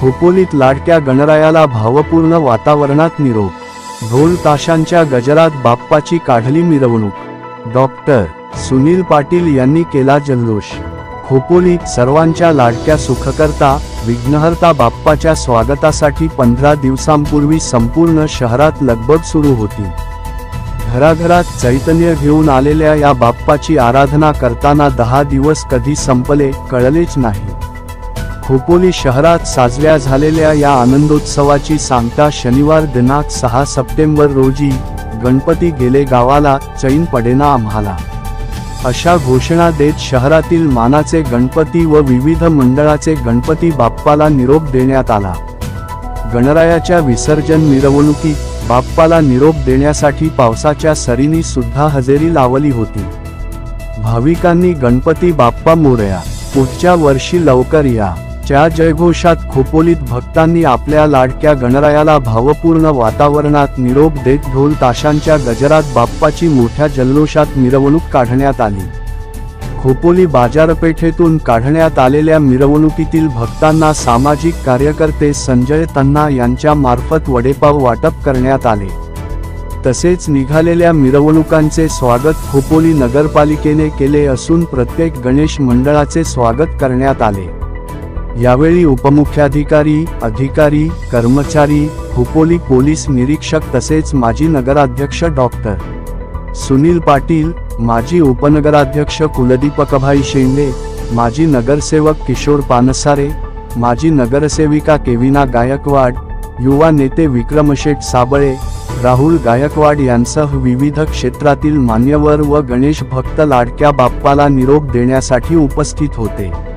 खोपोलीत लाडक्या गणरायाला भावपूर्ण वातावरणात निरोप. ढोल ताशांच्या गजरात बाप्पाची काढली मिरवणूक. डॉक्टर सुनील पाटील यांनी केला जल्लोष. खोपोलीत सर्वांच्या लाडक्या सुखकर्ता विघ्नहर्ता बाप्पाच्या स्वागतासाठी 15 दिवसांपूर्वी संपूर्ण शहरात लगबग सुरू होती. घराघरात चैतन्य घेऊन आलेल्या या बाप्पाची आराधना करताना 10 दिवस कधी संपले कळलेच नाही. खोपोली शहरात साजऱ्या झालेल्या या आनंदोत्सवाची सांगता शनिवार दिनांक 6 सप्टेंबर रोजी गणपती गेले गावाला चैन पडेना आम्हाला, अशा घोषणा देत शहरातील मानाचे गणपती व विविध मंडळाचे गणपती बाप्पाला निरोप देण्यात आला. गणरायाच्या विसर्जन मिरवणुकीत बाप्पाला निरोप देण्यासाठी पावसाच्या सरींनी सुद्धा हजेरी लावली होती. भाविकांनी गणपती बाप्पा मोरया, पुढच्या वर्षी लवकर या च्या जयघोषात खोपोलीत भक्तांनी आपल्या लाडक्या गणरायाला भावपूर्ण वातावरणात निरोप देत ढोल ताशांच्या गजरात बाप्पाची मोठ्या जल्लोषात मिरवणूक काढण्यात आली. खोपोली बाजारपेठेतून काढण्यात आलेल्या मिरवणुकीतील भक्तांना सामाजिक कार्यकर्ते संजय तन्ना यांच्या मार्फत वडेपाव वाटप करण्यात आले. तसेच निघालेल्या मिरवणुकांचे स्वागत खोपोली नगरपालिकेने केले असून प्रत्येक गणेश मंडळाचे स्वागत करण्यात आले. यावेळी उपमुख्याधिकारी, अधिकारी, कर्मचारी, खोपोली पोलीस निरीक्षक तसेच माजी नगराध्यक्ष डॉक्टर सुनील पाटील, माजी उपनगराध्यक्ष कुलदीपकभाई शेंडे, माजी नगरसेवक किशोर पानसारे, माजी नगरसेविका केविना गायकवाड, युवा नेते विक्रमशेठ साबळे, राहुल गायकवाड यांसह विविध क्षेत्रातील मान्यवर व गणेश भक्त लाडक्या बाप्पाला निरोप देण्यासाठी उपस्थित होते.